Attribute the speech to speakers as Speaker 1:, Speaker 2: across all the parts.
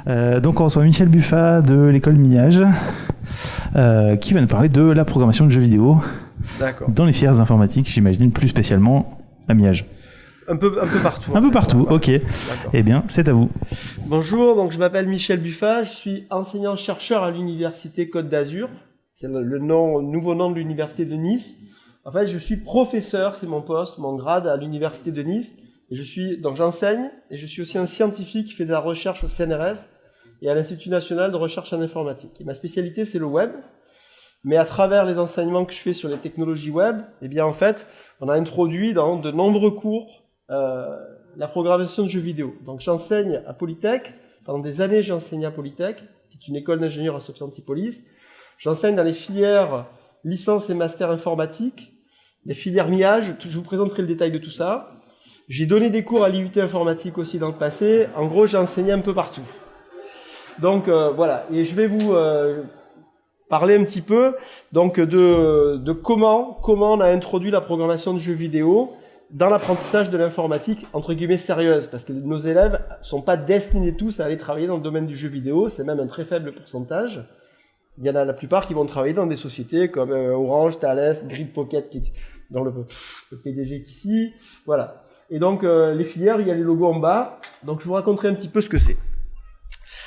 Speaker 1: Donc on reçoit Michel Buffat de l'école Millage, qui va nous parler de la programmation de jeux vidéo dans les filières informatiques, j'imagine plus spécialement à Millage.
Speaker 2: Un peu partout.
Speaker 1: Un peu partout, ok. Eh bien, c'est à vous.
Speaker 2: Bonjour, donc je m'appelle Michel Buffat, je suis enseignant-chercheur à l'université Côte d'Azur. C'est le nouveau nom de l'université de Nice. En fait, je suis professeur, c'est mon poste, mon grade à l'université de Nice. Et j'enseigne et je suis aussi un scientifique qui fait de la recherche au CNRS et à l'Institut national de recherche en informatique. Et ma spécialité, c'est le web. Mais à travers les enseignements que je fais sur les technologies web, eh bien, en fait, on a introduit dans de nombreux cours la programmation de jeux vidéo. Donc j'enseigne à Polytech, pendant des années j'ai enseigné à Polytech, qui est une école d'ingénieurs à Sophia Antipolis. J'enseigne dans les filières licence et master informatique, les filières Millage, je vous présenterai le détail de tout ça. J'ai donné des cours à l'IUT informatique aussi dans le passé, en gros j'ai enseigné un peu partout. Donc voilà, et je vais vous parler un petit peu donc, de comment on a introduit la programmation de jeux vidéo dans l'apprentissage de l'informatique, entre guillemets, sérieuse, parce que nos élèves ne sont pas destinés tous à aller travailler dans le domaine du jeu vidéo, c'est même un très faible pourcentage. Il y en a la plupart qui vont travailler dans des sociétés comme Orange, Thales, Grid Pocket, qui est dans le PDG qui est ici, voilà. Et donc, les filières, il y a les logos en bas, donc je vous raconterai un petit peu ce que c'est.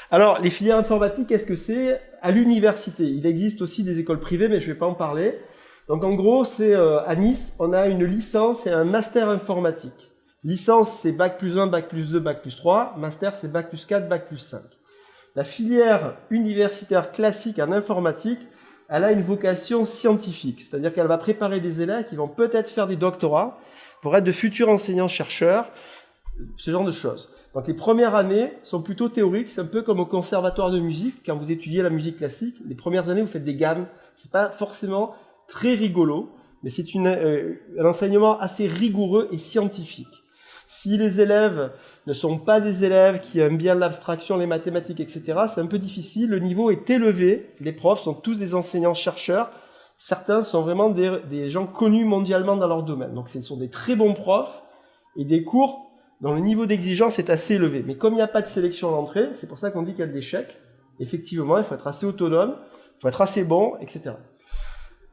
Speaker 2: Alors, les filières informatiques, qu'est-ce que c'est? À l'université, il existe aussi des écoles privées, mais je ne vais pas en parler. Donc en gros, c'est à Nice, on a une licence et un master informatique. Licence, c'est Bac plus 1, Bac plus 2, Bac plus 3. Master, c'est Bac plus 4, Bac plus 5. La filière universitaire classique en informatique, elle a une vocation scientifique. C'est-à-dire qu'elle va préparer des élèves qui vont peut-être faire des doctorats pour être de futurs enseignants-chercheurs, ce genre de choses. Donc les premières années sont plutôt théoriques, c'est un peu comme au conservatoire de musique, quand vous étudiez la musique classique. Les premières années, vous faites des gammes, c'est pas forcément très rigolo, mais c'est un enseignement assez rigoureux et scientifique. Si les élèves ne sont pas des élèves qui aiment bien l'abstraction, les mathématiques, etc., c'est un peu difficile. Le niveau est élevé. Les profs sont tous des enseignants-chercheurs. Certains sont vraiment des gens connus mondialement dans leur domaine. Donc ce sont des très bons profs et des cours dont le niveau d'exigence est assez élevé. Mais comme il n'y a pas de sélection à l'entrée, c'est pour ça qu'on dit qu'il y a de l'échec. Effectivement, il faut être assez autonome, il faut être assez bon, etc.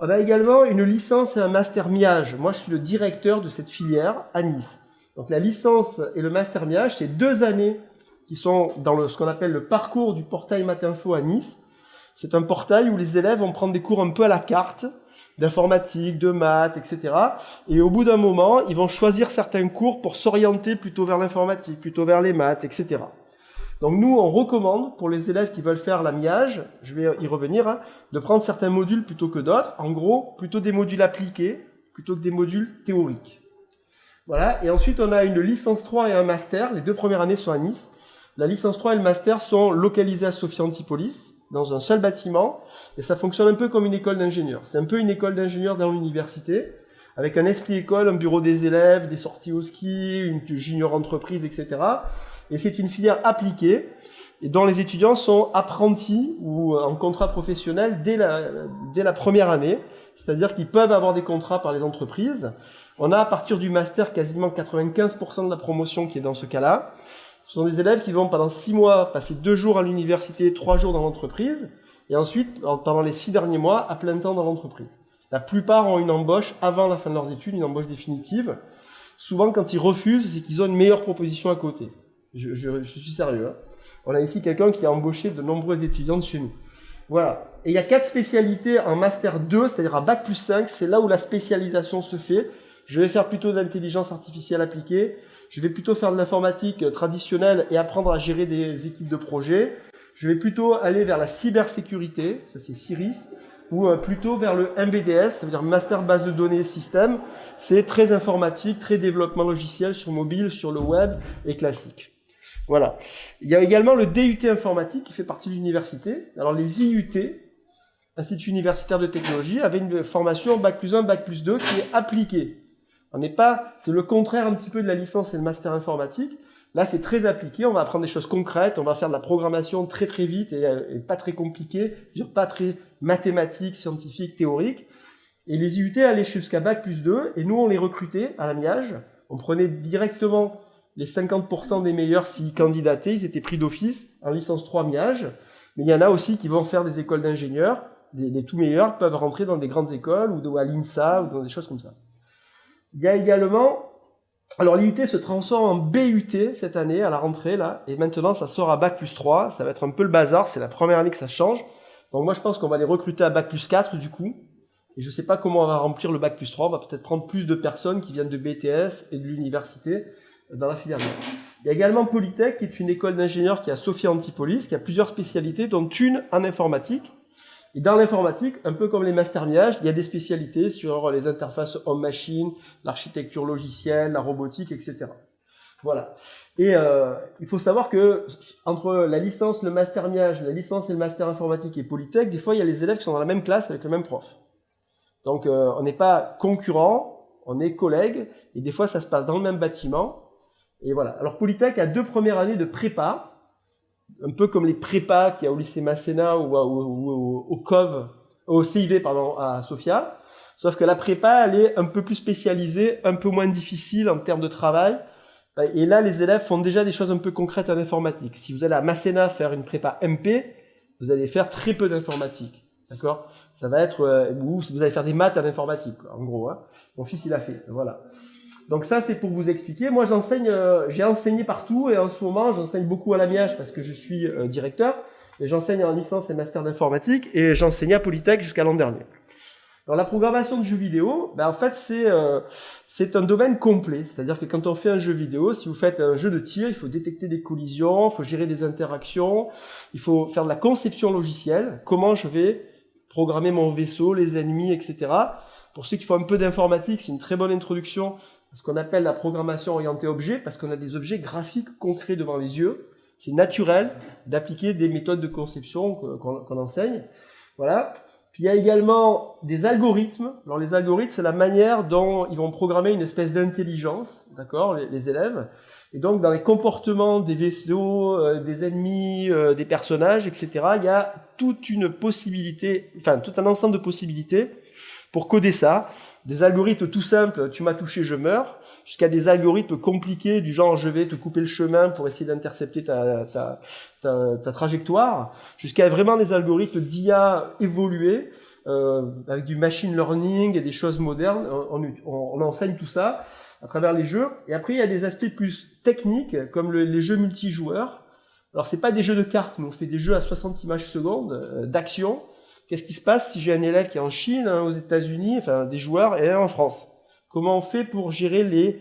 Speaker 2: On a également une licence et un master Millage. Moi, je suis le directeur de cette filière à Nice. Donc la licence et le master Millage, c'est 2 années qui sont dans ce qu'on appelle le parcours du portail Matinfo à Nice. C'est un portail où les élèves vont prendre des cours un peu à la carte, d'informatique, de maths, etc. Et au bout d'un moment, ils vont choisir certains cours pour s'orienter plutôt vers l'informatique, plutôt vers les maths, etc. Donc nous, on recommande pour les élèves qui veulent faire la Millage, je vais y revenir, de prendre certains modules plutôt que d'autres. En gros, plutôt des modules appliqués, plutôt que des modules théoriques. Voilà, et ensuite on a une licence 3 et un master, les 2 premières années sont à Nice. La licence 3 et le master sont localisés à Sophia Antipolis, dans un seul bâtiment, et ça fonctionne un peu comme une école d'ingénieurs. C'est un peu une école d'ingénieurs dans l'université, avec un esprit école, un bureau des élèves, des sorties au ski, une junior entreprise, etc. Et c'est une filière appliquée, et dont les étudiants sont apprentis ou en contrat professionnel dès la première année, c'est-à-dire qu'ils peuvent avoir des contrats par les entreprises. On a à partir du master quasiment 95% de la promotion qui est dans ce cas-là. Ce sont des élèves qui vont pendant 6 mois passer 2 jours à l'université, 3 jours dans l'entreprise, et ensuite, pendant les 6 derniers mois, à plein temps dans l'entreprise. La plupart ont une embauche avant la fin de leurs études, une embauche définitive. Souvent, quand ils refusent, c'est qu'ils ont une meilleure proposition à côté. Je suis sérieux. Hein. On a ici quelqu'un qui a embauché de nombreux étudiants de chez nous. Voilà. Et il y a 4 spécialités en Master 2, c'est-à-dire à Bac plus 5, c'est là où la spécialisation se fait. Je vais faire plutôt de l'intelligence artificielle appliquée. Je vais plutôt faire de l'informatique traditionnelle et apprendre à gérer des équipes de projet. Je vais plutôt aller vers la cybersécurité, ça c'est CIRIS, ou plutôt vers le MBDS, ça veut dire Master Base de Données Système. C'est très informatique, très développement logiciel sur mobile, sur le web et classique. Voilà. Il y a également le DUT informatique qui fait partie de l'université. Alors les IUT, Institut universitaire de technologie, avaient une formation Bac plus 1, Bac plus 2 qui est appliquée. C'est le contraire un petit peu de la licence et le master informatique. Là, c'est très appliqué, on va apprendre des choses concrètes, on va faire de la programmation très très vite et pas très compliquée, pas très mathématique, scientifique, théorique. Et les IUT allaient jusqu'à Bac plus 2, et nous, on les recrutait à la Millage. On prenait directement Les 50% des meilleurs s'y candidataient, ils étaient pris d'office en licence 3 MIAGE. Mais il y en a aussi qui vont faire des écoles d'ingénieurs. Les tout meilleurs peuvent rentrer dans des grandes écoles ou à l'INSA ou dans des choses comme ça. Il y a également... Alors l'IUT se transforme en BUT cette année à la rentrée là, et maintenant ça sort à Bac+3, ça va être un peu le bazar, c'est la première année que ça change. Donc moi je pense qu'on va les recruter à Bac+4 du coup, et je sais pas comment on va remplir le Bac+3, on va peut-être prendre plus de personnes qui viennent de BTS et de l'université dans la filière. Il y a également Polytech qui est une école d'ingénieurs qui est à Sophia Antipolis, qui a plusieurs spécialités dont une en informatique. Et dans l'informatique, un peu comme les masters MIAGE, il y a des spécialités sur les interfaces homme-machine, l'architecture logicielle, la robotique, etc. Voilà. Et il faut savoir que entre la licence, le master MIAGE, la licence et le master informatique et Polytech, des fois il y a les élèves qui sont dans la même classe avec le même prof. Donc on n'est pas concurrents, on est collègues, et des fois ça se passe dans le même bâtiment. Et voilà. Alors Polytech a 2 premières années de prépa, un peu comme les prépas qu'il y a au lycée Masséna ou au COV, au CIV pardon, à Sofia. Sauf que la prépa, elle est un peu plus spécialisée, un peu moins difficile en termes de travail. Et là, les élèves font déjà des choses un peu concrètes en informatique. Si vous allez à Masséna faire une prépa MP, vous allez faire très peu d'informatique. D'accord? Ça va être, vous allez faire des maths en informatique, quoi, en gros. Hein. Mon fils, il a fait. Voilà. Donc ça, c'est pour vous expliquer. Moi, j'enseigne, j'ai enseigné partout et en ce moment, j'enseigne beaucoup à la MIAGE parce que je suis directeur. Et j'enseigne en licence et master d'informatique et j'enseignais à Polytech jusqu'à l'an dernier. Alors la programmation de jeux vidéo, en fait, c'est un domaine complet. C'est-à-dire que quand on fait un jeu vidéo, si vous faites un jeu de tir, il faut détecter des collisions, il faut gérer des interactions, il faut faire de la conception logicielle. Comment je vais programmer mon vaisseau, les ennemis, etc. Pour ceux qui font un peu d'informatique, c'est une très bonne introduction. Ce qu'on appelle la programmation orientée objet, parce qu'on a des objets graphiques concrets devant les yeux. C'est naturel d'appliquer des méthodes de conception qu'on enseigne. Voilà. Puis il y a également des algorithmes. Alors les algorithmes, c'est la manière dont ils vont programmer une espèce d'intelligence, d'accord, les élèves. Et donc dans les comportements des vaisseaux, des ennemis, des personnages, etc., il y a toute une possibilité, enfin tout un ensemble de possibilités pour coder ça. Des algorithmes tout simples, tu m'as touché, je meurs, jusqu'à des algorithmes compliqués du genre je vais te couper le chemin pour essayer d'intercepter ta trajectoire, jusqu'à vraiment des algorithmes d'IA évolués, avec du machine learning et des choses modernes. On enseigne tout ça à travers les jeux. Et après, il y a des aspects plus techniques, comme les jeux multijoueurs. Alors, c'est pas des jeux de cartes, mais on fait des jeux à 60 images secondes d'action. Qu'est-ce qui se passe si j'ai un élève qui est en Chine, aux États-Unis, enfin des joueurs, et un en France? Comment on fait pour gérer les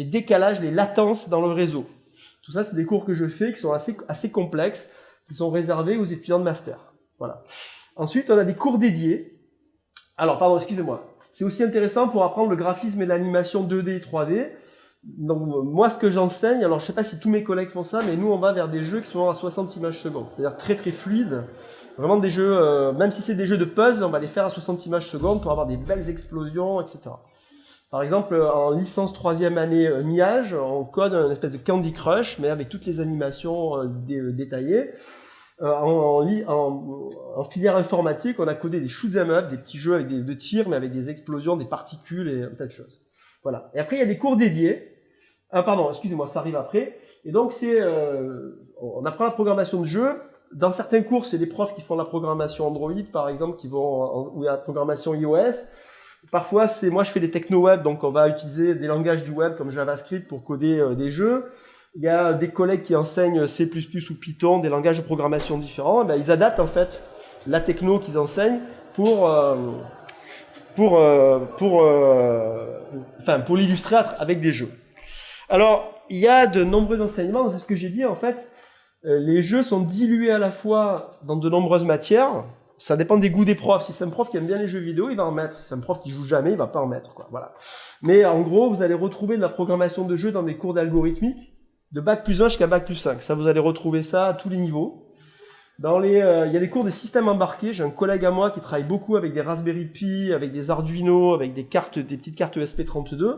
Speaker 2: décalages, les latences dans le réseau? Tout ça, c'est des cours que je fais qui sont assez complexes, qui sont réservés aux étudiants de master. Voilà. Ensuite, on a des cours dédiés. Alors, pardon, excusez-moi. C'est aussi intéressant pour apprendre le graphisme et l'animation 2D et 3D. Donc, moi, ce que j'enseigne, alors je sais pas si tous mes collègues font ça, mais nous, on va vers des jeux qui sont à 60 images secondes. C'est-à-dire très très fluides. Vraiment des jeux, même si c'est des jeux de puzzle, on va les faire à 60 images secondes pour avoir des belles explosions, etc. Par exemple, en licence 3e année MIAGE, on code une espèce de Candy Crush, mais avec toutes les animations détaillées. En filière informatique, on a codé des shoot'em up, des petits jeux avec de tir, mais avec des explosions, des particules et un tas de choses. Voilà. Et après, il y a des cours dédiés. Ah, pardon, excusez-moi, ça arrive après. Et donc, on apprend la programmation de jeu. Dans certains cours, c'est des profs qui font la programmation Android, par exemple, ou la programmation iOS. Parfois, moi, je fais des techno-web, donc on va utiliser des langages du web comme JavaScript pour coder des jeux. Il y a des collègues qui enseignent C++ ou Python, des langages de programmation différents. Ils adaptent en fait la techno qu'ils enseignent pour l'illustrer avec des jeux. Alors, il y a de nombreux enseignements, c'est ce que j'ai dit en fait. Les jeux sont dilués à la fois dans de nombreuses matières. Ça dépend des goûts des profs. Si c'est un prof qui aime bien les jeux vidéo, il va en mettre. Si c'est un prof qui joue jamais, il va pas en mettre, quoi. Voilà. Mais en gros, vous allez retrouver de la programmation de jeux dans des cours d'algorithmique, de Bac+1 jusqu'à Bac+5. Ça, vous allez retrouver ça à tous les niveaux. Il y a des cours de système embarqué. J'ai un collègue à moi qui travaille beaucoup avec des Raspberry Pi, avec des Arduino, avec des petites cartes ESP32.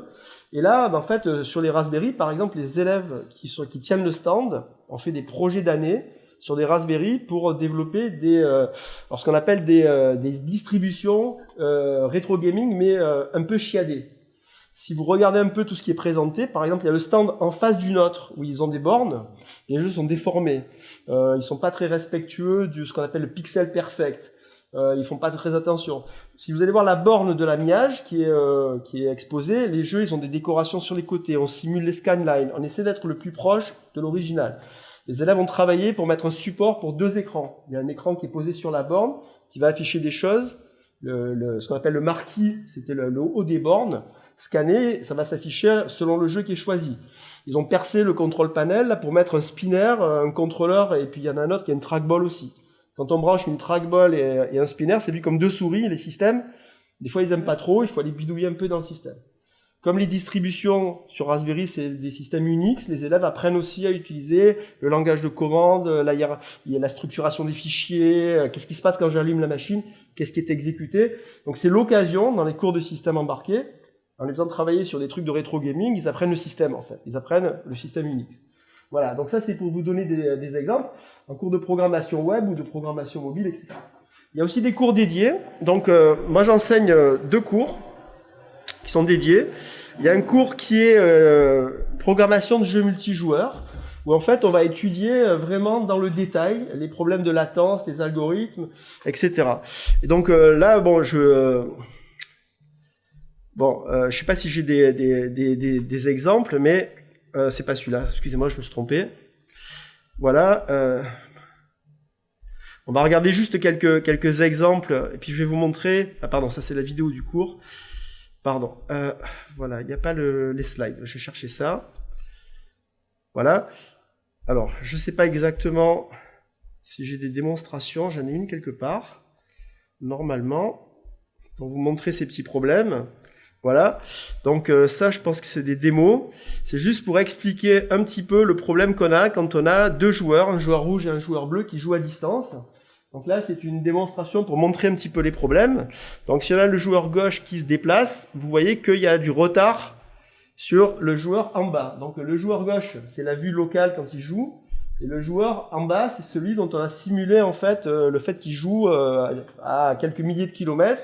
Speaker 2: Et là, en fait, sur les Raspberry, par exemple, les élèves qui tiennent le stand ont fait des projets d'année sur des Raspberry pour développer ce qu'on appelle des distributions rétro gaming, mais un peu chiadées. Si vous regardez un peu tout ce qui est présenté, par exemple, il y a le stand en face du nôtre où ils ont des bornes, les jeux sont déformés. Ils sont pas très respectueux de ce qu'on appelle le pixel perfect. Ils font pas très attention. Si vous allez voir la borne de la Miage qui est exposée, les jeux ils ont des décorations sur les côtés, on simule les scanlines, on essaie d'être le plus proche de l'original. Les élèves ont travaillé pour mettre un support pour 2 écrans. Il y a un écran qui est posé sur la borne, qui va afficher des choses. Ce qu'on appelle le marquis, c'était le haut des bornes. Scanner, ça va s'afficher selon le jeu qui est choisi. Ils ont percé le control panel là, pour mettre un spinner, un contrôleur, et puis il y en a un autre qui a une trackball aussi. Quand on branche une trackball et un spinner, c'est vu comme 2 souris, les systèmes. Des fois, ils aiment pas trop, il faut aller bidouiller un peu dans le système. Comme les distributions sur Raspberry, c'est des systèmes Unix, les élèves apprennent aussi à utiliser le langage de commande, il y a la structuration des fichiers, qu'est-ce qui se passe quand j'allume la machine, qu'est-ce qui est exécuté. Donc c'est l'occasion, dans les cours de système embarqué, en les faisant travailler sur des trucs de rétro gaming, ils apprennent le système en fait, ils apprennent le système Unix. Voilà, donc ça c'est pour vous donner des exemples, en cours de programmation web ou de programmation mobile, etc. Il y a aussi des cours dédiés, donc moi j'enseigne 2 cours qui sont dédiés. Il y a un cours qui est programmation de jeux multijoueurs, où en fait on va étudier vraiment dans le détail les problèmes de latence, les algorithmes, etc. Et donc là, bon, je sais pas si j'ai des exemples, mais c'est pas celui-là. Excusez-moi, je me suis trompé. Voilà. On va regarder juste quelques exemples, et puis je vais vous montrer. Ah pardon, ça c'est la vidéo du cours. Pardon. Voilà, il n'y a pas les slides. Je vais chercher ça. Voilà. Alors, je ne sais pas exactement si j'ai des démonstrations. J'en ai une quelque part, normalement, pour vous montrer ces petits problèmes. Voilà. Donc ça, je pense que c'est des démos. C'est juste pour expliquer un petit peu le problème qu'on a quand on a 2 joueurs, un joueur rouge et un joueur bleu qui jouent à distance. Donc là, c'est une démonstration pour montrer un petit peu les problèmes. Donc si on a le joueur gauche qui se déplace, vous voyez qu'il y a du retard sur le joueur en bas. Donc le joueur gauche, c'est la vue locale quand il joue. Et le joueur en bas, c'est celui dont on a simulé en fait le fait qu'il joue à quelques milliers de kilomètres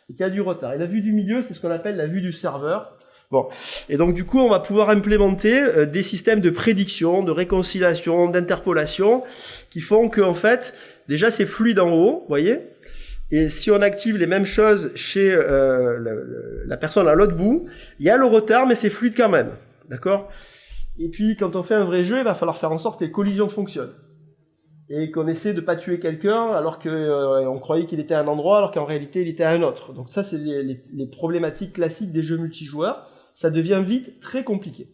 Speaker 2: et qu'il y a du retard. Et la vue du milieu, c'est ce qu'on appelle la vue du serveur. Bon, et donc du coup, on va pouvoir implémenter des systèmes de prédiction, de réconciliation, d'interpolation, qui font que en fait, déjà c'est fluide en haut, vous voyez. Et si on active les mêmes choses chez la personne à l'autre bout, il y a le retard, mais c'est fluide quand même, d'accord. Et puis quand on fait un vrai jeu, il va falloir faire en sorte que les collisions fonctionnent et qu'on essaie de pas tuer quelqu'un alors qu'on croyait qu'il était à un endroit alors qu'en réalité il était à un autre. Donc ça, c'est les problématiques classiques des jeux multijoueurs. Ça devient vite très compliqué.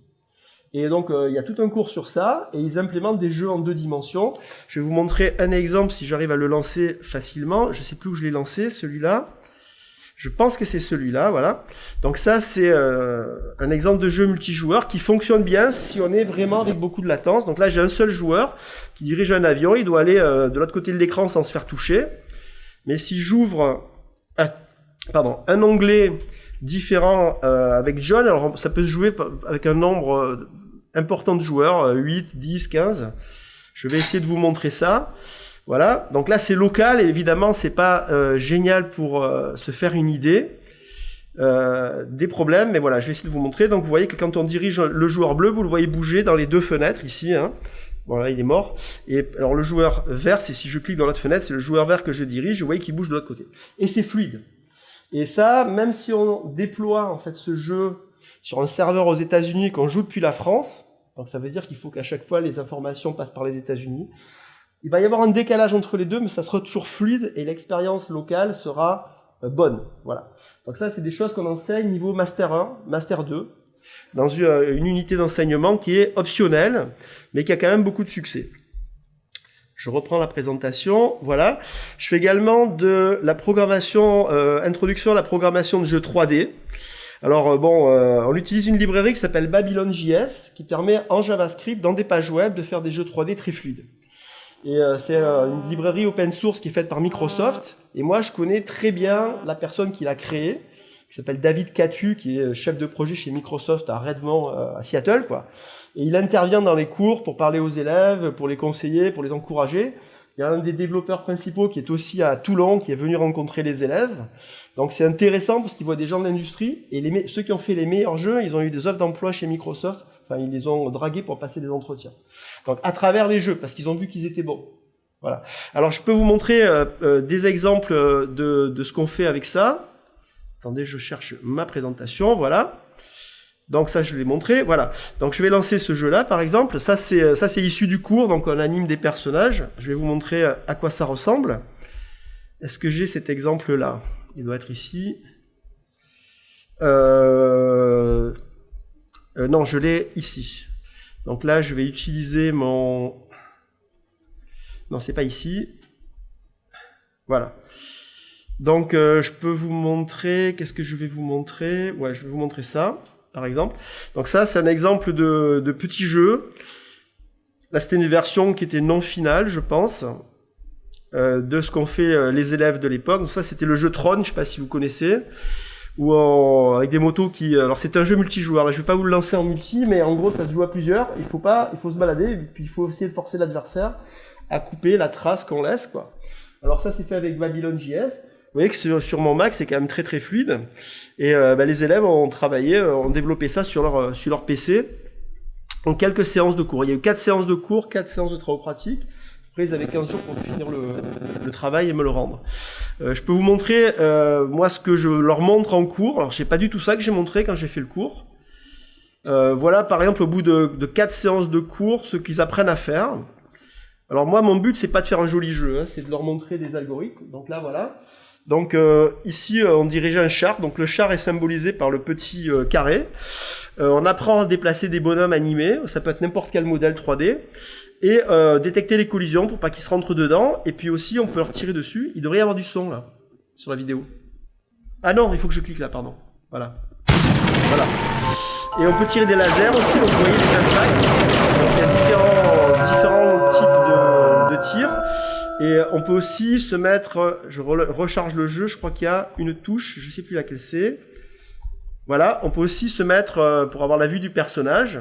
Speaker 2: Et donc, il y a tout un cours sur ça, et ils implémentent des jeux en 2 dimensions. Je vais vous montrer un exemple, si j'arrive à le lancer facilement. Je ne sais plus où je l'ai lancé, celui-là. Je pense que c'est celui-là, voilà. Donc ça, c'est un exemple de jeu multijoueur qui fonctionne bien si on est vraiment avec beaucoup de latence. Donc là, j'ai un seul joueur qui dirige un avion. Il doit aller de l'autre côté de l'écran sans se faire toucher. Mais si j'ouvre un onglet différent avec John, alors ça peut se jouer avec un nombre important de joueurs, 8, 10, 15. Je vais essayer de vous montrer ça. Voilà, donc là c'est local, et évidemment c'est pas génial pour se faire une idée des problèmes, mais voilà, je vais essayer de vous montrer. Donc vous voyez que quand on dirige le joueur bleu, vous le voyez bouger dans les 2 fenêtres ici, hein. Voilà, il est mort. Et alors le joueur vert, c'est si je clique dans l'autre fenêtre, c'est le joueur vert que je dirige, vous voyez qu'il bouge de l'autre côté. Et c'est fluide. Et ça, même si on déploie en fait ce jeu sur un serveur aux États-Unis qu'on joue depuis la France, donc ça veut dire qu'il faut qu'à chaque fois les informations passent par les États-Unis, il va y avoir un décalage entre les deux, mais ça sera toujours fluide et l'expérience locale sera bonne. Voilà. Donc ça, c'est des choses qu'on enseigne niveau Master 1, Master 2, dans une unité d'enseignement qui est optionnelle, mais qui a quand même beaucoup de succès. Je reprends la présentation, voilà. Je fais également de la programmation, introduction à la programmation de jeux 3D. Alors on utilise une librairie qui s'appelle Babylon.js, qui permet en JavaScript, dans des pages web, de faire des jeux 3D très fluides. Et c'est une librairie open source qui est faite par Microsoft. Et moi, je connais très bien la personne qui l'a créée, qui s'appelle David Catu, qui est chef de projet chez Microsoft à Redmond, à Seattle, quoi. Et il intervient dans les cours pour parler aux élèves, pour les conseiller, pour les encourager. Il y a un des développeurs principaux qui est aussi à Toulon, qui est venu rencontrer les élèves. Donc c'est intéressant parce qu'ils voient des gens de l'industrie, et ceux qui ont fait les meilleurs jeux, ils ont eu des offres d'emploi chez Microsoft, enfin ils les ont dragués pour passer des entretiens. Donc à travers les jeux, parce qu'ils ont vu qu'ils étaient bons. Voilà. Alors je peux vous montrer des exemples de ce qu'on fait avec ça. Attendez, je cherche ma présentation, voilà. Donc ça, je l'ai montré, voilà. Donc je vais lancer ce jeu-là, par exemple. Ça, c'est issu du cours, donc on anime des personnages. Je vais vous montrer à quoi ça ressemble. Est-ce que j'ai cet exemple-là? Il doit être ici. Non, je l'ai ici. Donc là, je vais utiliser mon... Non, c'est pas ici. Voilà. Donc, je peux vous montrer... Qu'est-ce que je vais vous montrer? Ouais, je vais vous montrer ça, par exemple. Donc ça, c'est un exemple de petit jeu. Là, c'était une version qui était non finale, je pense, de ce qu'ont fait les élèves de l'époque. Donc ça, c'était le jeu Tron, je ne sais pas si vous connaissez, avec des motos qui... Alors, c'est un jeu multijoueur. Là, je ne vais pas vous le lancer en multi, mais en gros, ça se joue à plusieurs. Il faut se balader, et puis il faut essayer de forcer l'adversaire à couper la trace qu'on laisse, quoi. Alors ça, c'est fait avec Babylon.js. Vous voyez que sur mon Mac, c'est quand même très très fluide. Et les élèves ont travaillé, ont développé ça sur leur PC en quelques séances de cours. Il y a eu 4 séances de cours, 4 séances de travaux pratiques. Après, ils avaient 15 jours pour finir le travail et me le rendre. Je peux vous montrer, moi, ce que je leur montre en cours. Alors, c'est pas du tout ça que j'ai montré quand j'ai fait le cours. Voilà, par exemple, au bout de 4 séances de cours, ce qu'ils apprennent à faire. Alors moi, mon but, c'est pas de faire un joli jeu, hein, c'est de leur montrer des algorithmes. Donc là, voilà. Donc ici, on dirigeait un char. Donc le char est symbolisé par le petit carré. On apprend à déplacer des bonhommes animés. Ça peut être n'importe quel modèle 3D. Et détecter les collisions pour pas qu'ils se rentrent dedans. Et puis aussi, on peut leur tirer dessus. Il devrait y avoir du son, là, sur la vidéo. Ah non, il faut que je clique là, pardon. Voilà. Voilà. Et on peut tirer des lasers aussi. Donc vous voyez les impacts. Donc il y a différents types de tirs. Et on peut aussi se mettre, je recharge le jeu, je crois qu'il y a une touche, je ne sais plus laquelle c'est. Voilà, on peut aussi se mettre pour avoir la vue du personnage.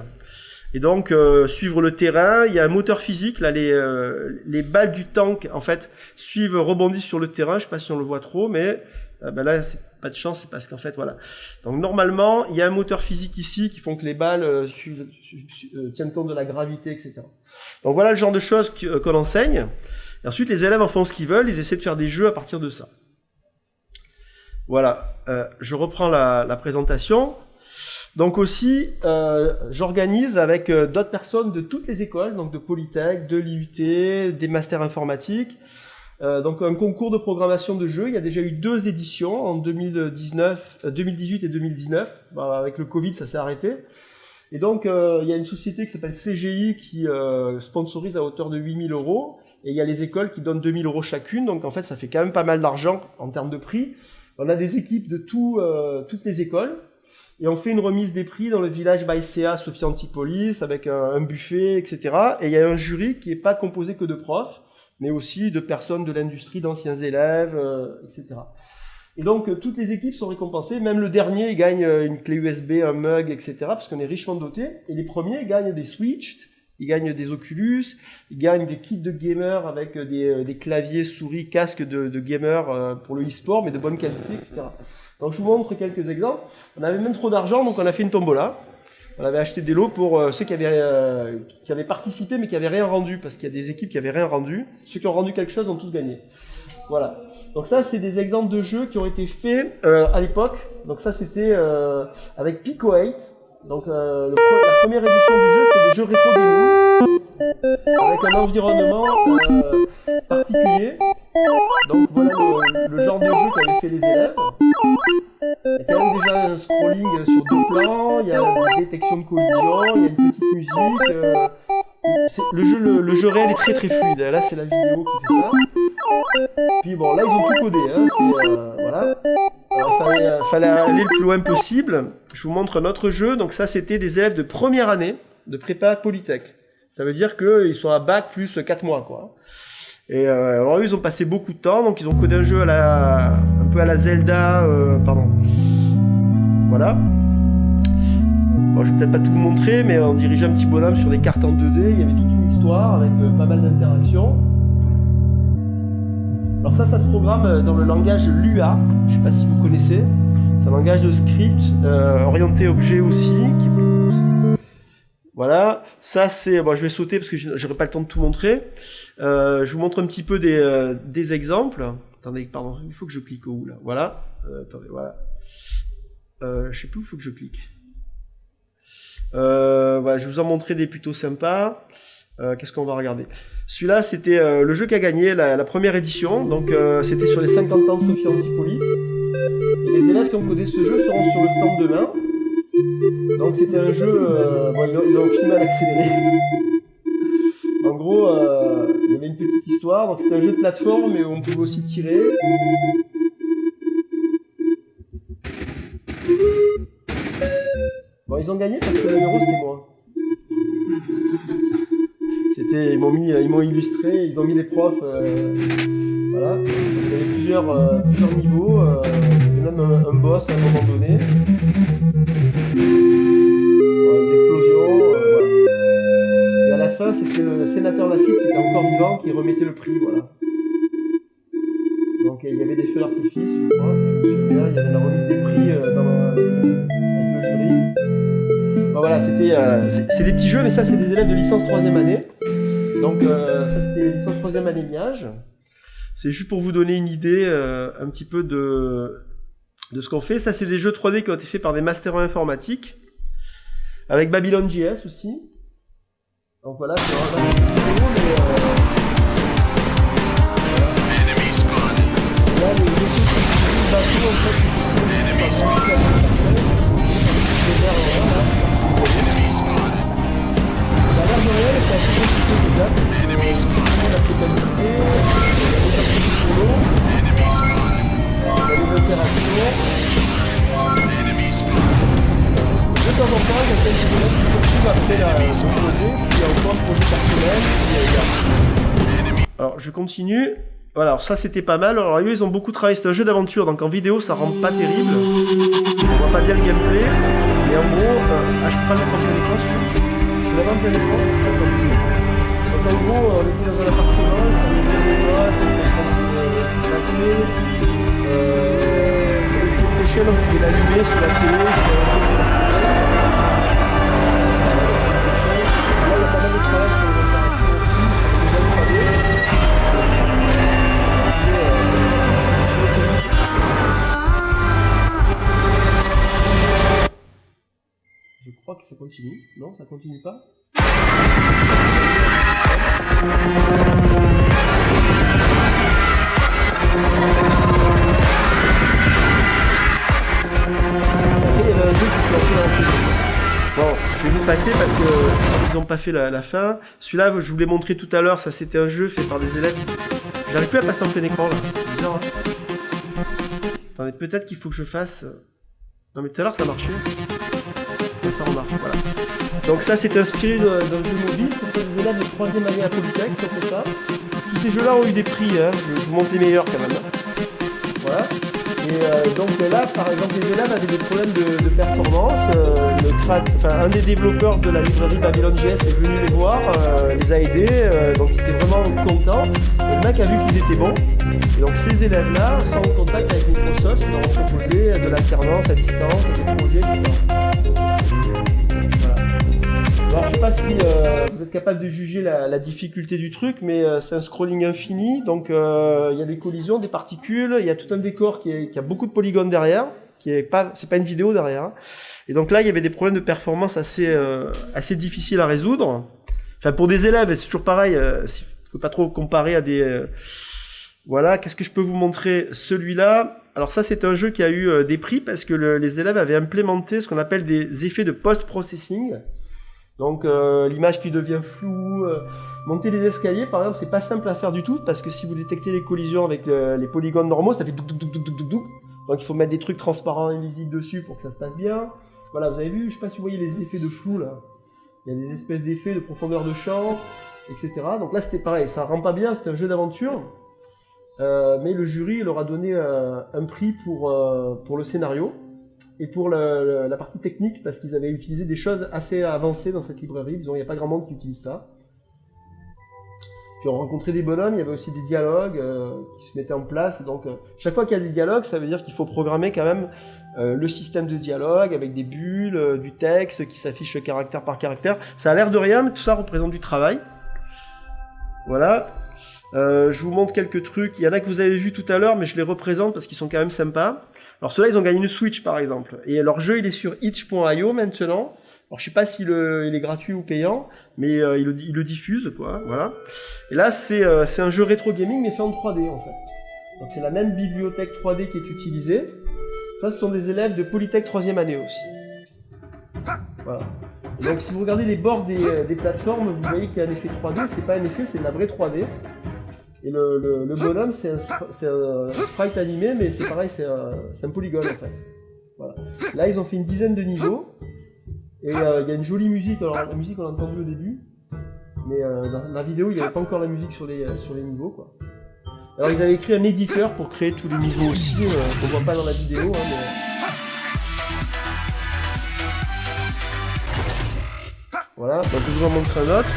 Speaker 2: Et donc suivre le terrain, il y a un moteur physique, là les balles du tank en fait rebondissent sur le terrain, je ne sais pas si on le voit trop, mais là c'est pas de chance, c'est parce qu'en fait voilà. Donc normalement il y a un moteur physique ici qui font que les balles tiennent compte de la gravité, etc. Donc voilà le genre de choses qu'on enseigne. Et ensuite, les élèves en font ce qu'ils veulent, ils essaient de faire des jeux à partir de ça. Voilà, je reprends la présentation. Donc aussi, j'organise avec d'autres personnes de toutes les écoles, donc de Polytech, de l'IUT, des masters informatiques, donc un concours de programmation de jeux. Il y a déjà eu 2 éditions en 2018 et 2019. Avec le Covid, ça s'est arrêté. Et donc, il y a une société qui s'appelle CGI qui sponsorise à hauteur de 8 000 €. Et il y a les écoles qui donnent 2 000 € chacune, donc en fait ça fait quand même pas mal d'argent en termes de prix. On a des équipes de toutes les écoles, et on fait une remise des prix dans le village Baïséa, Sophie Antipolis, avec un buffet, etc. Et il y a un jury qui n'est pas composé que de profs, mais aussi de personnes de l'industrie, d'anciens élèves, etc. Et donc toutes les équipes sont récompensées, même le dernier il gagne une clé USB, un mug, etc. parce qu'on est richement doté, et les premiers ils gagnent des Switch, ils gagnent des Oculus, ils gagnent des kits de gamers avec des claviers, souris, casques de gamers pour le e-sport, mais de bonne qualité, etc. Donc je vous montre quelques exemples. On avait même trop d'argent, donc on a fait une tombola. On avait acheté des lots pour ceux qui avaient participé, mais qui n'avaient rien rendu, parce qu'il y a des équipes qui n'avaient rien rendu. Ceux qui ont rendu quelque chose ont tous gagné. Voilà. Donc ça, c'est des exemples de jeux qui ont été faits à l'époque. Donc ça, c'était avec Pico 8. Donc la première édition du jeu, c'était des jeux rétro gaming avec un environnement particulier. Donc voilà le genre de jeu qu'avaient fait les élèves. Il y a quand même déjà un scrolling sur 2 plans, il y a une détection de collision, il y a une petite musique. Le jeu réel est très très fluide. Là, c'est la vidéo qui fait ça. Puis bon, là, ils ont tout codé. Hein. Voilà. Alors, fallait aller le plus loin possible. Je vous montre un autre jeu. Donc ça, c'était des élèves de première année de prépa Polytech. Ça veut dire qu'ils sont à bac plus 4 mois, quoi. Et alors eux, ils ont passé beaucoup de temps. Donc ils ont codé un jeu un peu à la Zelda. Voilà. Bon, je vais peut-être pas tout vous montrer, mais on dirigeait un petit bonhomme sur des cartes en 2D. Il y avait toute une histoire avec pas mal d'interactions. Alors ça se programme dans le langage Lua, je ne sais pas si vous connaissez. C'est un langage de script orienté objet aussi. Voilà, ça c'est... Bon, je vais sauter parce que je n'aurai pas le temps de tout montrer. Je vous montre un petit peu des exemples. Attendez, pardon, il faut que je clique où là. Voilà, attendez, voilà. Je sais plus où il faut que je clique. Voilà, je vais vous en montrer des plutôt sympas. Qu'est-ce qu'on va regarder? Celui-là, c'était le jeu qui a gagné la première édition. Donc, c'était sur les 50 ans de Sophia Antipolis. Et les élèves qui ont codé ce jeu seront sur le stand demain. Donc, c'était un jeu... bon, ils l'ont filmé à l'accéléré. En gros, il y avait une petite histoire. Donc, c'était un jeu de plateforme, mais on pouvait aussi tirer. Bon, ils ont gagné parce que le héros, c'était moi. Ils m'ont illustré, ils ont mis les profs, voilà. Il y avait plusieurs niveaux, il y avait même un boss à un moment donné. Voilà, une explosion, voilà. Et à la fin, c'était le sénateur Lafitte qui était encore vivant qui remettait le prix, voilà. Donc il y avait des feux d'artifice, je crois, si je me souviens, il y avait la remise des prix avec le jury. Bon, voilà, c'est des petits jeux, mais ça c'est des élèves de licence 3e année. Donc ça c'était licence 3e année Miage. C'est juste pour vous donner une idée un petit peu de ce qu'on fait. Ça c'est des jeux 3D qui ont été faits par des masters en informatique. Avec Babylon.js aussi. Donc voilà, c'est vraiment vidéo, mais là les jeux qui bateau en fait c'est assez compliqué déjà. La totalité, les interactions. De temps en temps, il y a quelques élèves qui poursuivent après son projet, puis il y a encore un projet personnel. Alors je continue. Voilà, alors ça c'était pas mal. Alors eux ils ont beaucoup travaillé, c'est un jeu d'aventure, donc en vidéo ça rend pas terrible. On voit pas bien le gameplay. Mais en gros, je peux pas mettre en plein écran celui-là. Je vais en plein écran. Donc en gros, on était dans un appartement, on était des notes, on était en train de se passer. Avec PlayStation, on pouvait l'allumer sur la télé, sur la télé. Là, il y a pas mal de travail sur les interactions aussi, sur les nouvelles 3D. Je crois que ça continue. Non, ça continue pas. Il y avait un jeu qui se passait dans la prison. Bon, je vais vous passer parce que ils n'ont pas fait la fin. Celui-là, je vous l'ai montré tout à l'heure, ça c'était un jeu fait par des élèves. J'arrive plus à passer en plein écran là, c'est bizarre. Hein. Attendez, peut-être qu'il faut que je fasse... Non mais tout à l'heure ça marchait. Ça remarche, voilà. Donc ça c'est inspiré d'un jeu mobile, c'est des élèves de 3e année à Polytech qui ont fait ça. Tous ces jeux-là ont eu des prix, hein. Je vous montre les meilleurs quand même. Voilà. Et donc là, par exemple, les élèves avaient des problèmes de performance. Un des développeurs de la librairie Babylon.js est venu les voir, les a aidés, donc ils étaient vraiment contents. Et le mec a vu qu'ils étaient bons. Et donc ces élèves-là sont en contact avec Microsoft, ils leur ont proposé de l'alternance à distance, des projets, etc. Alors je sais pas si vous êtes capable de juger la difficulté du truc, mais c'est un scrolling infini, donc il y a des collisions, des particules, il y a tout un décor qui a beaucoup de polygones derrière, c'est pas une vidéo derrière. Hein. Et donc là il y avait des problèmes de performance assez difficiles à résoudre. Enfin pour des élèves, c'est toujours pareil, il faut pas trop comparer à des... Voilà, qu'est-ce que je peux vous montrer? Celui-là, alors ça c'est un jeu qui a eu des prix parce que les élèves avaient implémenté ce qu'on appelle des effets de post-processing. Donc l'image qui devient floue, monter les escaliers par exemple c'est pas simple à faire du tout parce que si vous détectez les collisions avec les polygones normaux ça fait douc douc douc douc douc douc douc. Donc il faut mettre des trucs transparents et visibles dessus pour que ça se passe bien. Voilà, vous avez vu, je sais pas si vous voyez les effets de flou là. Il y a des espèces d'effets de profondeur de champ, etc. Donc là c'était pareil, ça rend pas bien, c'était un jeu d'aventure. Mais le jury leur a donné un prix pour le scénario. Et pour la partie technique, parce qu'ils avaient utilisé des choses assez avancées dans cette librairie, disons, il n'y a pas grand monde qui utilise ça. Puis on rencontrait des bonhommes, il y avait aussi des dialogues qui se mettaient en place. Et donc, chaque fois qu'il y a des dialogues, ça veut dire qu'il faut programmer quand même le système de dialogue avec des bulles, du texte qui s'affiche caractère par caractère. Ça a l'air de rien, mais tout ça représente du travail. Voilà. Je vous montre quelques trucs. Il y en a que vous avez vu tout à l'heure, mais je les représente parce qu'ils sont quand même sympas. Alors ceux-là, ils ont gagné une Switch par exemple. Et leur jeu, il est sur itch.io maintenant. Alors je sais pas s'il est gratuit ou payant, mais il le diffuse, quoi. Voilà. Et là, c'est un jeu rétro gaming, mais fait en 3D en fait. Donc c'est la même bibliothèque 3D qui est utilisée. Ça, ce sont des élèves de Polytech 3e année aussi. Voilà. Et donc si vous regardez les bords des plateformes, vous voyez qu'il y a un effet 3D. C'est pas un effet, c'est de la vraie 3D. Et le bonhomme, c'est un sprite animé, mais c'est pareil, c'est un polygone en fait. Voilà. Là, ils ont fait une dizaine de niveaux. Et il y a une jolie musique. Alors la musique, on l'a entendue au début. Mais dans la vidéo, il n'y avait pas encore la musique sur les niveaux, quoi. Alors ils avaient écrit un éditeur pour créer tous les niveaux aussi, qu'on voit pas dans la vidéo. Hein, mais... Voilà, donc je vous en montre un autre.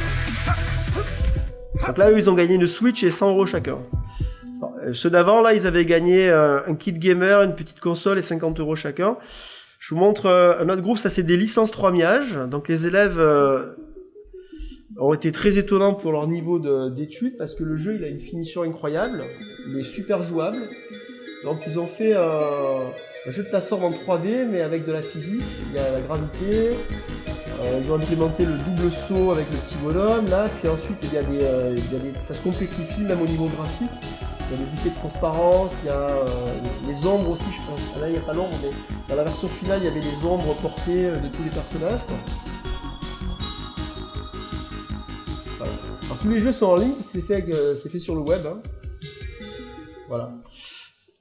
Speaker 2: Donc là, eux, ils ont gagné une Switch et 100 € chacun. Alors, ceux d'avant, là, ils avaient gagné un kit gamer, une petite console et 50 € chacun. Je vous montre un autre groupe, ça c'est des licences 3 miages. Donc les élèves ont été très étonnants pour leur niveau d'études parce que le jeu, il a une finition incroyable, il est super jouable. Donc ils ont fait un jeu de plateforme en 3D mais avec de la physique, il y a la gravité. Ils ont implémenté le double saut avec le petit bonhomme là, puis ensuite il y a ça se complexifie même au niveau graphique. Il y a des effets de transparence, il y a les ombres aussi, je pense. Là il n'y a pas l'ombre, mais dans la version finale il y avait les ombres portées de tous les personnages, quoi. Voilà. Alors tous les jeux sont en ligne, c'est fait sur le web. Hein. Voilà.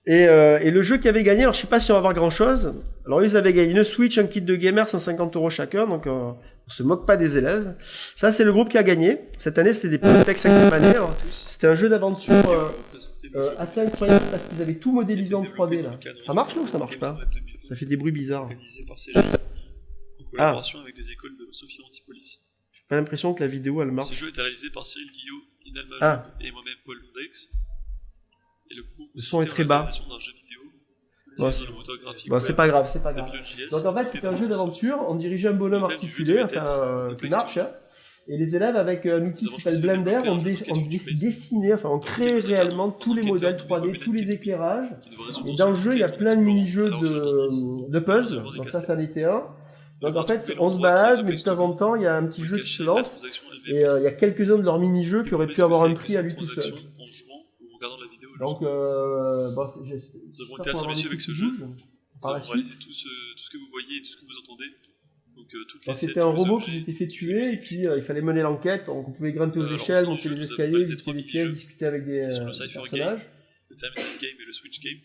Speaker 2: Et le jeu qui avait gagné, alors je sais pas si on va avoir grand chose. Alors ils avaient gagné une Switch, un kit de gamer, 150 € chacun, donc on se moque pas des élèves. Ça c'est le groupe qui a gagné. Cette année c'était des Polytech 5e année. C'était un jeu d'aventure assez incroyable parce qu'ils avaient tout modélisé en 3D là. Ça marche là ou ça marche pas? Ça fait des bruits bizarres.
Speaker 3: Organisé par CGI, en collaboration avec des écoles de Sophia Antipolis.
Speaker 2: J'ai pas l'impression que la vidéo elle marche.
Speaker 3: Ce jeu était réalisé par Cyril Guillot, Inal Majoub et moi-même Paul Londex. Et le coup,
Speaker 2: le son est très bas.
Speaker 3: Bon,
Speaker 2: c'est pas grave, c'est pas grave. Donc en fait, c'était un jeu d'aventure, on dirigeait un bonhomme articulé, enfin, qui marche, hein, et les élèves, avec un outil qui s'appelle Blender, on dessinait, enfin, on créait réellement tous les modèles 3D, tous les éclairages, et dans le jeu, il y a plein de mini-jeux de puzzles, donc ça en était un. Donc en fait, on se balade, mais de temps en temps, il y a un petit jeu qui se lance, et il y a quelques-uns de leurs mini-jeux qui auraient pu avoir un prix à lui tout seul. Donc,
Speaker 3: nous avons été assez ambitieux avec ce jeu. Nous avons réalisé tout ce que vous voyez et tout ce que vous entendez. Donc,
Speaker 2: c'était un robot qui s'était fait tuer et puis il fallait mener l'enquête. Donc on pouvait grimper aux échelles, monter les escaliers, visiter les pièces, discuter avec des personnages.
Speaker 3: Le Terminal Game et le Switch Game.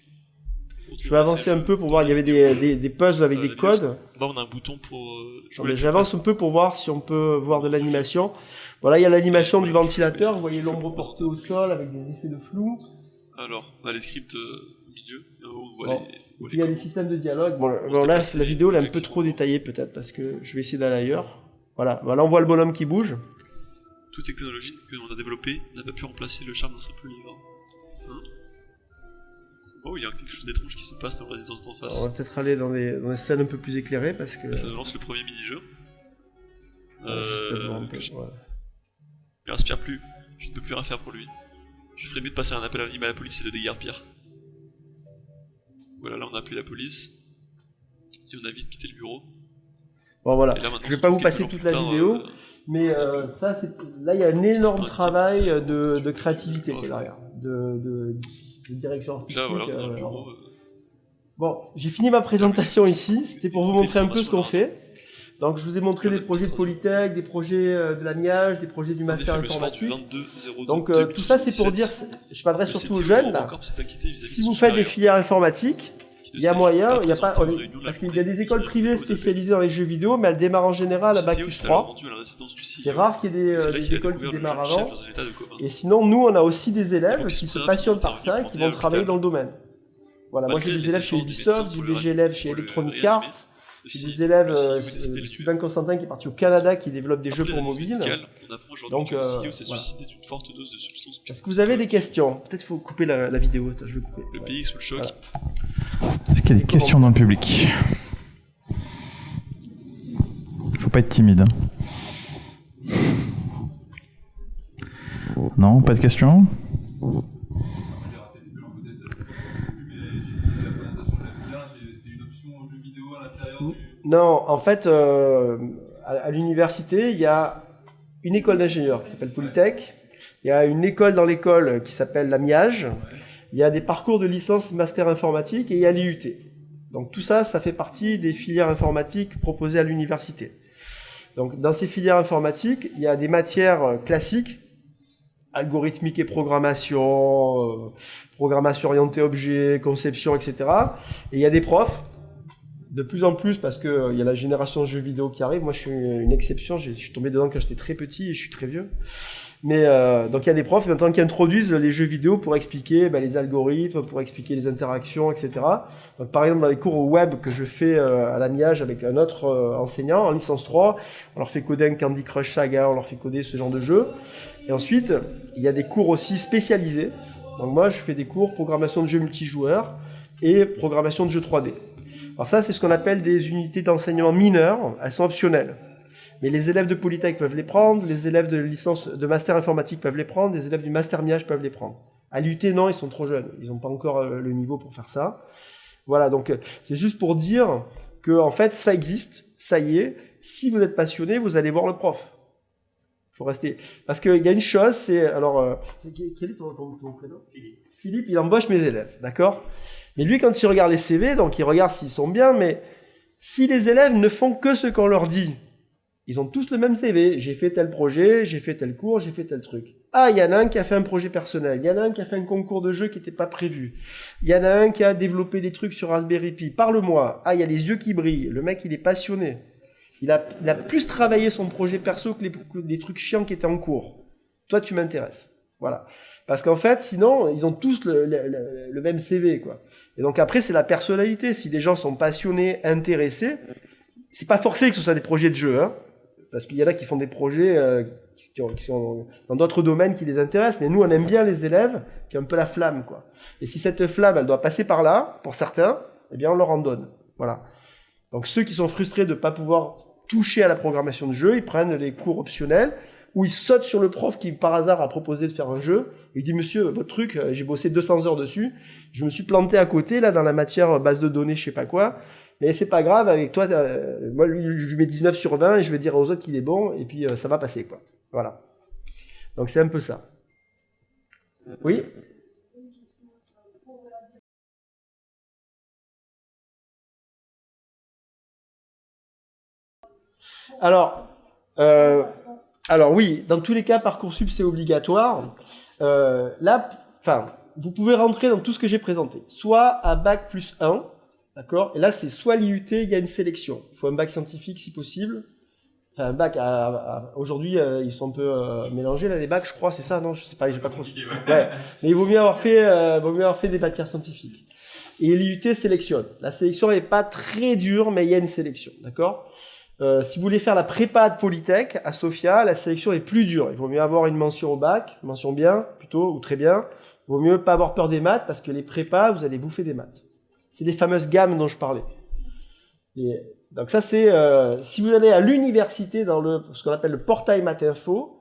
Speaker 2: Je vais avancer un peu pour voir, il y avait des puzzles avec des codes.
Speaker 3: Là on a un bouton pour
Speaker 2: j'avance un peu pour voir si on peut voir de l'animation. Voilà, il y a l'animation du ventilateur, vous voyez l'ombre portée au sol avec des effets de flou.
Speaker 3: Alors, on a les scripts au milieu, et en haut, on
Speaker 2: voit les... il y a des systèmes de dialogue. Bon, là, la vidéo elle est un peu trop détaillée peut-être, parce que je vais essayer d'aller ailleurs. Voilà, là on voit le bonhomme qui bouge.
Speaker 3: Toutes ces technologies que l'on a développées n'a pas pu remplacer le charme d'un simple livre. Hein, c'est beau, il y a quelque chose d'étrange qui se passe dans la résidence d'en face.
Speaker 2: Alors, on va peut-être aller dans des scènes un peu plus éclairées, parce que...
Speaker 3: Là, ça lance le premier mini-jeu. Il respire plus, je ne peux plus rien faire pour lui. Je ferais mieux de passer un appel anonyme à la police et de déguerpir. Voilà, là on a appelé la police. Et on a vite quitté le bureau.
Speaker 2: Bon voilà, je vais pas vous passer toute la vidéo, mais là il y a un énorme travail de créativité derrière, de direction artistique.
Speaker 3: Là voilà, dans le bureau.
Speaker 2: Bon, j'ai fini ma présentation ici, c'était pour vous montrer un peu ce qu'on fait. Donc je vous ai montré des projets de Polytech, des projets de la MIAGE, des projets du master informatique. Donc tout ça c'est pour dire, je m'adresse surtout aux jeunes là, si vous faites des filières informatiques, il y a moyen, il y a pas, parce qu'il y a des écoles privées spécialisées dans les jeux vidéo, mais elles démarrent en général à Bac+3. C'est rare qu'il y ait des écoles qui démarrent avant. Et sinon nous on a aussi des élèves qui se passionnent par ça et qui vont travailler dans le domaine. Voilà, moi j'ai des élèves chez Ubisoft, j'ai des élèves chez Electronic Arts. des élèves, Sylvain Constantin qui est parti au Canada, qui développe des jeux pour mobile.
Speaker 3: On apprend aujourd'hui que le CEO s'est suscité d'une forte dose de substances.
Speaker 2: Est-ce que vous avez des questions? Peut-être qu'il faut couper la vidéo, je vais couper.
Speaker 3: Le pays est sous le choc.
Speaker 1: Voilà. Est-ce qu'il y a des questions dans le public? Il faut pas être timide. Non, pas de questions?
Speaker 2: Non, en fait, à l'université, il y a une école d'ingénieurs qui s'appelle Polytech, il y a une école dans l'école qui s'appelle la MIAGE, il y a des parcours de licence master informatique et il y a l'IUT. Donc tout ça, ça fait partie des filières informatiques proposées à l'université. Donc dans ces filières informatiques, il y a des matières classiques, algorithmique et programmation, programmation orientée objet, conception, etc. Et il y a des profs, de plus en plus, parce qu'il y a la génération de jeux vidéo qui arrive. Moi, je suis une exception. Je suis tombé dedans quand j'étais très petit et je suis très vieux. Mais donc, il y a des profs maintenant qui introduisent les jeux vidéo pour expliquer les algorithmes, pour expliquer les interactions, etc. Donc, par exemple, dans les cours au web que je fais à la MIAGE avec un autre enseignant en licence 3, on leur fait coder un Candy Crush Saga, on leur fait coder ce genre de jeu. Et ensuite, il y a des cours aussi spécialisés. Donc, moi, je fais des cours programmation de jeux multijoueurs et programmation de jeux 3D. Alors ça, c'est ce qu'on appelle des unités d'enseignement mineures, elles sont optionnelles. Mais les élèves de Polytech peuvent les prendre, les élèves de licence de master informatique peuvent les prendre, les élèves du master MIAGE peuvent les prendre. À l'UT, non, ils sont trop jeunes, ils n'ont pas encore le niveau pour faire ça. Voilà, donc c'est juste pour dire que en fait, ça existe, ça y est. Si vous êtes passionné, vous allez voir le prof. Il faut rester. Parce qu'il y a une chose, c'est... Alors, quel est ton prénom ? Philippe, il embauche mes élèves, d'accord ? Mais lui, quand il regarde les CV, donc il regarde s'ils sont bien, mais si les élèves ne font que ce qu'on leur dit, ils ont tous le même CV. J'ai fait tel projet, j'ai fait tel cours, j'ai fait tel truc. Ah, il y en a un qui a fait un projet personnel, il y en a un qui a fait un concours de jeu qui n'était pas prévu, il y en a un qui a développé des trucs sur Raspberry Pi. Parle-moi. Ah, il y a les yeux qui brillent. Le mec, il est passionné. Il a plus travaillé son projet perso que les trucs chiants qui étaient en cours. Toi, tu m'intéresses. Voilà. Parce qu'en fait, sinon, ils ont tous le même CV, quoi. Et donc après, c'est la personnalité. Si les gens sont passionnés, intéressés, c'est pas forcé que ce soit des projets de jeu, hein. Parce qu'il y en a qui font des projets qui sont dans d'autres domaines qui les intéressent. Mais nous, on aime bien les élèves qui ont un peu la flamme, quoi. Et si cette flamme, elle doit passer par là, pour certains, eh bien, on leur en donne. Voilà. Donc ceux qui sont frustrés de ne pas pouvoir toucher à la programmation de jeu, ils prennent les cours optionnels, où il saute sur le prof qui, par hasard, a proposé de faire un jeu. Il dit, monsieur, votre truc, j'ai bossé 200 heures dessus, je me suis planté à côté, là, dans la matière base de données, je sais pas quoi, mais c'est pas grave, avec toi, moi, je lui mets 19 sur 20, et je vais dire aux autres qu'il est bon, et puis ça va passer, quoi. Voilà. Donc c'est un peu ça. Oui ? Alors oui, dans tous les cas, Parcoursup, c'est obligatoire. Là, vous pouvez rentrer dans tout ce que j'ai présenté. Soit à Bac plus 1, d'accord ? Et là, c'est soit l'IUT, il y a une sélection. Il faut un bac scientifique si possible. Enfin, un bac, aujourd'hui, ils sont un peu mélangés, là, les bacs, je crois, c'est ça, non ? Je sais pas, j'ai pas trop... Ouais. Mais il vaut mieux avoir fait des matières scientifiques. Et l'IUT sélectionne. La sélection n'est pas très dure, mais il y a une sélection, d'accord ? Si vous voulez faire la prépa de Polytech à Sofia, la sélection est plus dure. Il vaut mieux avoir une mention au bac, mention bien plutôt, ou très bien. Il vaut mieux pas avoir peur des maths, parce que les prépas, vous allez bouffer des maths. C'est les fameuses gammes dont je parlais. Donc ça, c'est... si vous allez à l'université, dans ce qu'on appelle le portail Matinfo,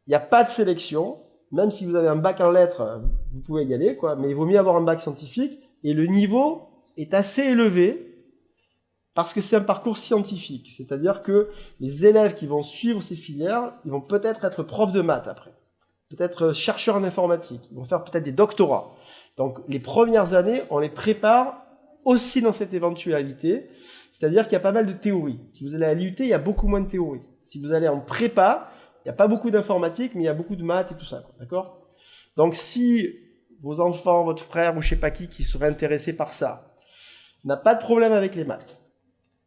Speaker 2: il n'y a pas de sélection. Même si vous avez un bac en lettres, vous pouvez y aller, quoi. Mais il vaut mieux avoir un bac scientifique. Et le niveau est assez élevé, parce que c'est un parcours scientifique. C'est-à-dire que les élèves qui vont suivre ces filières, ils vont peut-être être profs de maths après. Peut-être chercheurs en informatique. Ils vont faire peut-être des doctorats. Donc les premières années, on les prépare aussi dans cette éventualité. C'est-à-dire qu'il y a pas mal de théorie. Si vous allez à l'IUT, il y a beaucoup moins de théorie. Si vous allez en prépa, il n'y a pas beaucoup d'informatique, mais il y a beaucoup de maths et tout ça. D'accord ? Donc si vos enfants, votre frère ou je sais pas qui serait intéressé par ça, n'a pas de problème avec les maths,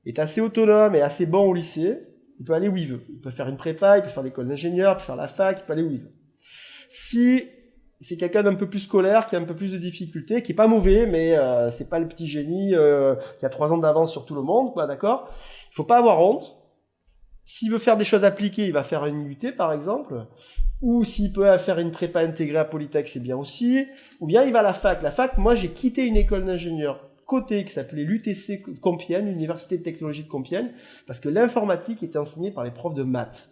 Speaker 2: est assez autonome et assez bon au lycée, il peut aller où il veut. Il peut faire une prépa, il peut faire l'école d'ingénieur, il peut faire la fac, il peut aller où il veut. Si c'est quelqu'un d'un peu plus scolaire, qui a un peu plus de difficultés, qui est pas mauvais, mais c'est pas le petit génie qui a 3 ans d'avance sur tout le monde, quoi, d'accord? Il faut pas avoir honte. S'il veut faire des choses appliquées, il va faire une UT, par exemple. Ou s'il peut faire une prépa intégrée à Polytech, c'est bien aussi. Ou bien il va à la fac. La fac, moi, j'ai quitté une école d'ingénieur côté qui s'appelait l'UTC Compiègne, l'Université de Technologie de Compiègne, parce que l'informatique était enseignée par les profs de maths.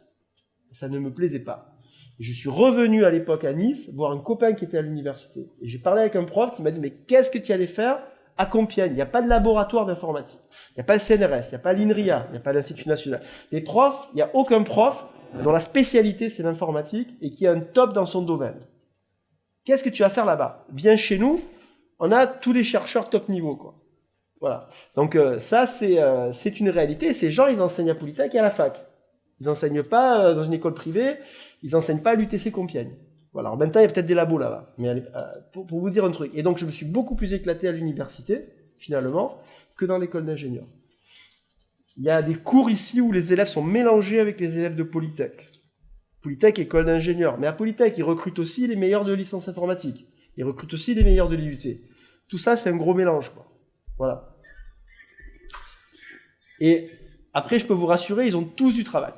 Speaker 2: Ça ne me plaisait pas. Et je suis revenu à l'époque à Nice, voir un copain qui était à l'université. Et j'ai parlé avec un prof qui m'a dit, mais qu'est-ce que tu allais faire à Compiègne? Il n'y a pas de laboratoire d'informatique. Il n'y a pas le CNRS, il n'y a pas l'INRIA, il n'y a pas l'Institut National. Les profs, il n'y a aucun prof dont la spécialité c'est l'informatique et qui est un top dans son domaine. Qu'est-ce que tu vas faire là-bas? Viens chez nous, on a tous les chercheurs top niveau, quoi. Voilà. Donc ça, c'est une réalité. Ces gens, ils enseignent à Polytech et à la fac. Ils n'enseignent pas dans une école privée, ils n'enseignent pas à l'UTC Compiègne. Voilà. En même temps, il y a peut-être des labos là-bas. Mais pour vous dire un truc. Et donc, je me suis beaucoup plus éclaté à l'université, finalement, que dans l'école d'ingénieur. Il y a des cours ici où les élèves sont mélangés avec les élèves de Polytech. Polytech, école d'ingénieur. Mais à Polytech, ils recrutent aussi les meilleurs de licence informatique. Ils recrutent aussi les meilleurs de l'IUT. Tout ça, c'est un gros mélange, quoi. Voilà. Et après, je peux vous rassurer, ils ont tous du travail.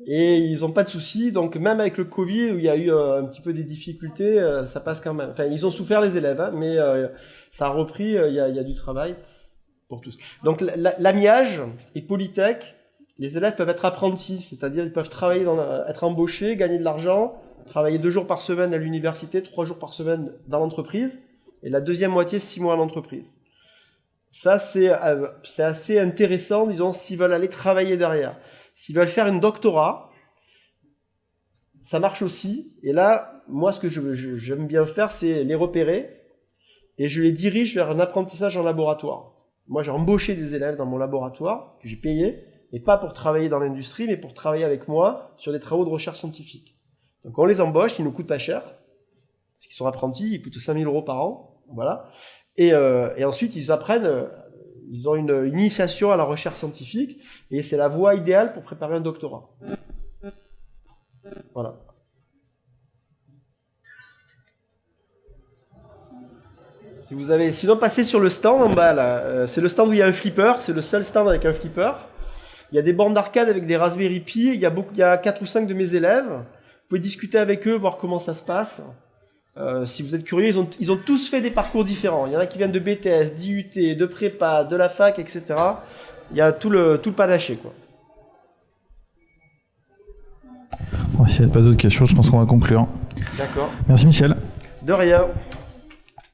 Speaker 2: Et ils n'ont pas de soucis, donc même avec le Covid, où il y a eu un petit peu des difficultés, ça passe quand même. Enfin, ils ont souffert les élèves, hein, mais ça a repris, il y a du travail pour tous. Donc l'amiage et Polytech, les élèves peuvent être apprentis, c'est-à-dire ils peuvent travailler, être embauchés, gagner de l'argent, travailler 2 jours par semaine à l'université, 3 jours par semaine dans l'entreprise, et la deuxième moitié, 6 mois à l'entreprise. Ça, c'est assez intéressant, disons, s'ils veulent aller travailler derrière. S'ils veulent faire une doctorat, ça marche aussi. Et là, moi, ce que j'aime bien faire, c'est les repérer et je les dirige vers un apprentissage en laboratoire. Moi, j'ai embauché des élèves dans mon laboratoire que j'ai payé, et pas pour travailler dans l'industrie, mais pour travailler avec moi sur des travaux de recherche scientifique. Donc, on les embauche, ils nous coûtent pas cher, parce qu'ils sont apprentis, ils coûtent 5 000 € par an, voilà. Et ensuite, ils apprennent. Ils ont une initiation à la recherche scientifique et c'est la voie idéale pour préparer un doctorat. Voilà. Si vous avez, sinon passez sur le stand en bas là. C'est le stand où il y a un flipper. C'est le seul stand avec un flipper. Il y a des bornes d'arcade avec des Raspberry Pi. Il y a 4 ou 5 de mes élèves. Vous pouvez discuter avec eux, voir comment ça se passe. Si vous êtes curieux, ils ont tous fait des parcours différents. Il y en a qui viennent de BTS, d'IUT, de prépa, de la fac, etc. Il y a tout le panaché, quoi.
Speaker 1: Bon, s'il n'y a pas d'autres questions, je pense qu'on va conclure.
Speaker 2: D'accord.
Speaker 1: Merci Michel.
Speaker 2: De rien.